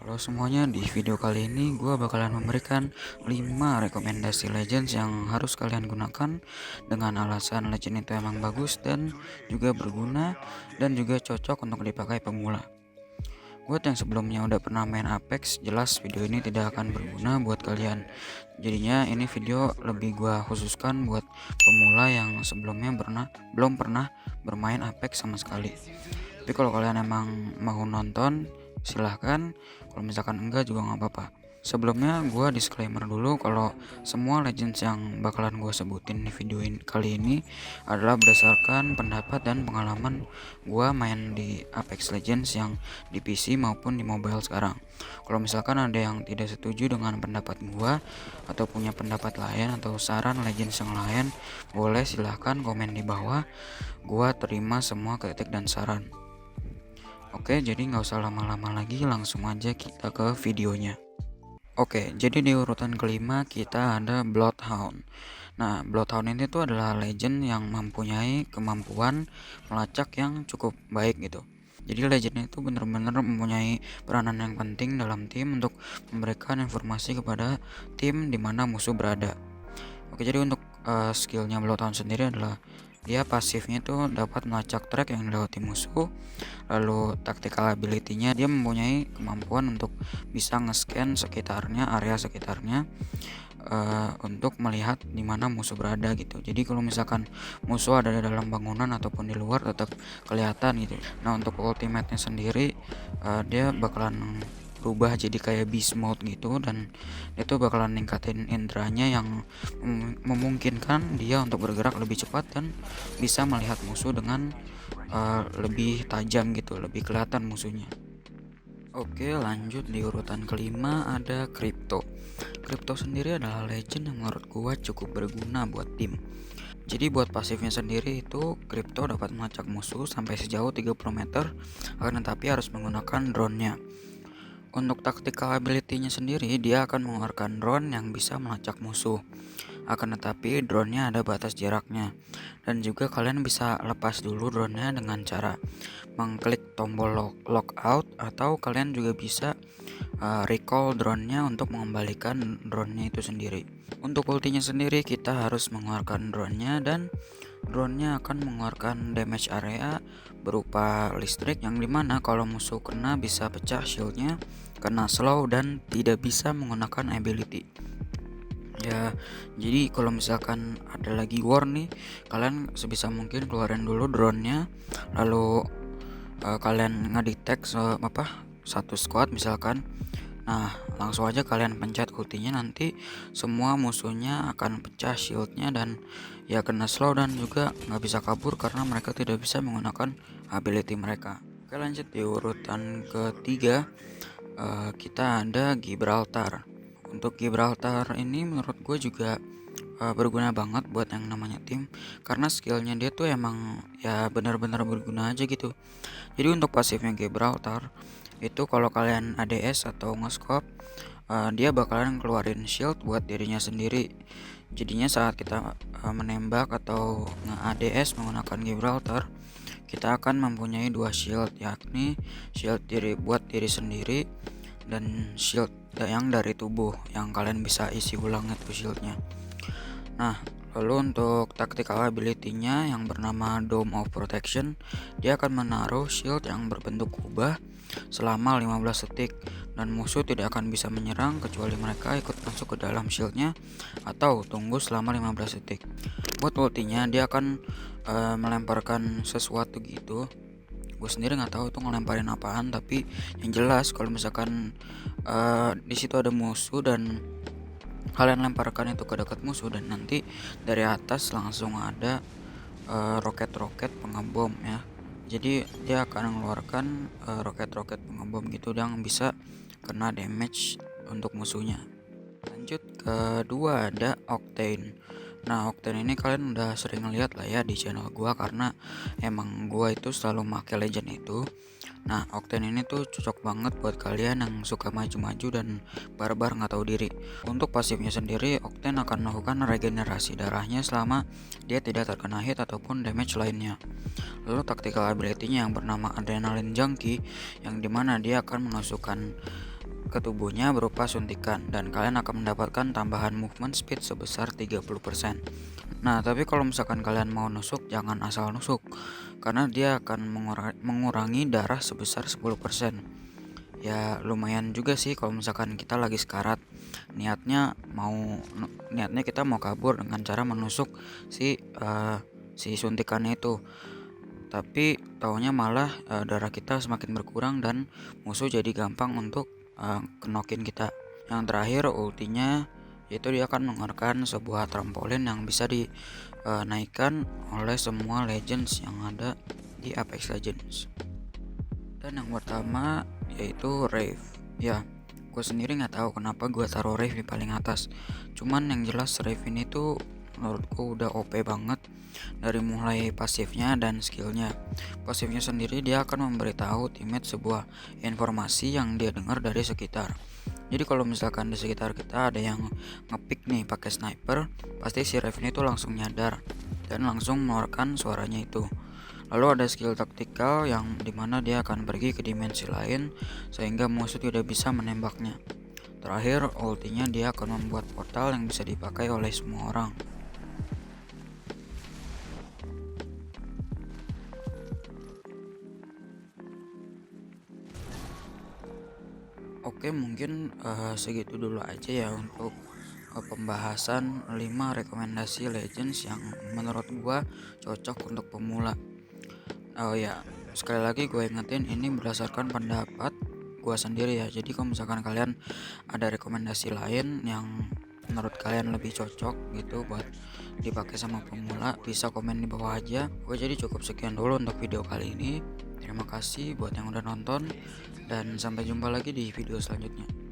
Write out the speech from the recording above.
Halo semuanya, di video kali ini gue bakalan memberikan 5 rekomendasi Legends yang harus kalian gunakan dengan alasan Legend itu emang bagus dan juga berguna dan juga cocok untuk dipakai pemula. Buat yang sebelumnya udah pernah main Apex, jelas video ini tidak akan berguna buat kalian. Jadinya ini video lebih gue khususkan buat pemula yang sebelumnya belum pernah bermain Apex sama sekali. Tapi kalau kalian emang mau nonton, silahkan. Kalau misalkan enggak juga nggak apa-apa. Sebelumnya gue disclaimer dulu kalau semua legends yang bakalan gue sebutin di video kali ini adalah berdasarkan pendapat dan pengalaman gue main di Apex Legends yang di PC maupun di mobile sekarang. Kalau misalkan ada yang tidak setuju dengan pendapat gue atau punya pendapat lain atau saran legends yang lain, boleh silahkan komen di bawah. Gue terima semua kritik dan saran. Oke, jadi nggak usah lama-lama lagi, langsung aja kita ke videonya. Oke, jadi di urutan kelima kita ada Bloodhound. Nah, Bloodhound ini tuh adalah legend yang mempunyai kemampuan melacak yang cukup baik gitu. Jadi legend itu benar-benar mempunyai peranan yang penting dalam tim untuk memberikan informasi kepada tim di mana musuh berada. Oke, jadi untuk skillnya Bloodhound sendiri adalah dia pasifnya itu dapat melacak track yang dilewati musuh. Lalu tactical ability-nya, dia mempunyai kemampuan untuk bisa nge-scan sekitarnya, area sekitarnya untuk melihat di mana musuh berada gitu. Jadi kalau misalkan musuh ada di dalam bangunan ataupun di luar tetap kelihatan gitu. Nah, untuk ultimate-nya sendiri dia bakalan berubah jadi kayak beast mode gitu, dan itu bakalan ningkatin indranya yang memungkinkan dia untuk bergerak lebih cepat dan bisa melihat musuh dengan lebih tajam gitu, lebih kelihatan musuhnya. Oke, lanjut di urutan kelima ada Crypto. Crypto sendiri adalah legend yang menurut gua cukup berguna buat tim. Jadi buat pasifnya sendiri itu Crypto dapat melacak musuh sampai sejauh 30 meter, akan tetapi harus menggunakan drone-nya. Untuk tactical ability-nya sendiri, dia akan mengeluarkan drone yang bisa melacak musuh. Akan tetapi drone-nya ada batas jaraknya. Dan juga kalian bisa lepas dulu drone-nya dengan cara mengklik tombol lockout, atau kalian juga bisa recall drone-nya untuk mengembalikan drone-nya itu sendiri. Untuk ultinya sendiri kita harus mengeluarkan drone-nya, dan drone-nya akan mengeluarkan damage area berupa listrik yang dimana kalau musuh kena bisa pecah shieldnya, kena slow, dan tidak bisa menggunakan ability. Ya, jadi kalau misalkan ada lagi war nih, kalian sebisa mungkin keluarin dulu drone-nya, lalu kalian ngedetect satu squad misalkan. Nah, langsung aja kalian pencet ultinya, nanti semua musuhnya akan pecah shieldnya dan ya kena slow, dan juga nggak bisa kabur karena mereka tidak bisa menggunakan ability mereka. Oke, lanjut di urutan ketiga kita ada Gibraltar. Untuk Gibraltar ini menurut gue juga berguna banget buat yang namanya tim, karena skillnya dia tuh emang ya benar-benar berguna aja gitu. Jadi untuk pasifnya Gibraltar itu kalau kalian ADS atau nge-scope, dia bakalan keluarin shield buat dirinya sendiri. Jadinya saat kita menembak atau nge-ADS menggunakan Gibraltar, kita akan mempunyai dua shield, yakni shield buat diri sendiri dan shield yang dari tubuh yang kalian bisa isi ulang itu shieldnya. Nah, lalu untuk tactical ability-nya yang bernama Dome of Protection, dia akan menaruh shield yang berbentuk kubah selama 15 detik, dan musuh tidak akan bisa menyerang kecuali mereka ikut masuk ke dalam shieldnya atau tunggu selama 15 detik. Buat ultinya dia akan melemparkan sesuatu gitu. Gue sendiri nggak tahu itu ngelemparin apaan, tapi yang jelas kalau misalkan di situ ada musuh dan kalian lemparkan itu ke dekat musuh, dan nanti dari atas langsung ada roket-roket pengebom ya. Jadi dia akan mengeluarkan roket-roket pengebom gitu yang bisa kena damage untuk musuhnya. Lanjut kedua ada Octane. Nah, Octane ini kalian udah sering lihat lah ya di channel gua, karena emang gua itu selalu make legend itu. Nah, Octane ini tuh cocok banget buat kalian yang suka maju-maju dan barbar nggak tahu diri. Untuk pasifnya sendiri, Octane akan melakukan regenerasi darahnya selama dia tidak terkena hit ataupun damage lainnya. Lalu tactical ability-nya yang bernama Adrenaline Junkie, yang dimana dia akan menusukkan ke tubuhnya berupa suntikan dan kalian akan mendapatkan tambahan movement speed sebesar 30%. Nah, tapi kalau misalkan kalian mau nusuk, jangan asal nusuk karena dia akan mengurangi darah sebesar 10%. Ya lumayan juga sih kalau misalkan kita lagi sekarat, niatnya kita mau kabur dengan cara menusuk si suntikannya itu. Tapi taunya malah darah kita semakin berkurang dan musuh jadi gampang untuk kenokin kita. Yang terakhir ultinya yaitu dia akan mengeluarkan sebuah trampolin yang bisa dinaikkan oleh semua legends yang ada di Apex Legends. Dan yang pertama yaitu Rave. Ya, gue sendiri nggak tahu kenapa gue taruh Rave di paling atas. Cuman yang jelas Rave ini tuh menurutku udah OP banget dari mulai pasifnya dan skillnya. Pasifnya sendiri dia akan memberitahu teammate sebuah informasi yang dia dengar dari sekitar. Jadi kalau misalkan di sekitar kita ada yang ngepick nih pakai sniper, pasti si Rave ini tuh langsung nyadar dan langsung mengeluarkan suaranya itu. Lalu ada skill taktikal yang dimana dia akan pergi ke dimensi lain sehingga musuh tidak bisa menembaknya. Terakhir ultinya dia akan membuat portal yang bisa dipakai oleh semua orang. Oke, mungkin segitu dulu aja ya untuk pembahasan 5 rekomendasi legends yang menurut gua cocok untuk pemula. Oh ya, sekali lagi gue ingetin ini berdasarkan pendapat gue sendiri ya. Jadi kalau misalkan kalian ada rekomendasi lain yang menurut kalian lebih cocok gitu buat dipakai sama pemula, bisa komen di bawah aja. Oke, jadi cukup sekian dulu untuk video kali ini. Terima kasih buat yang udah nonton dan sampai jumpa lagi di video selanjutnya.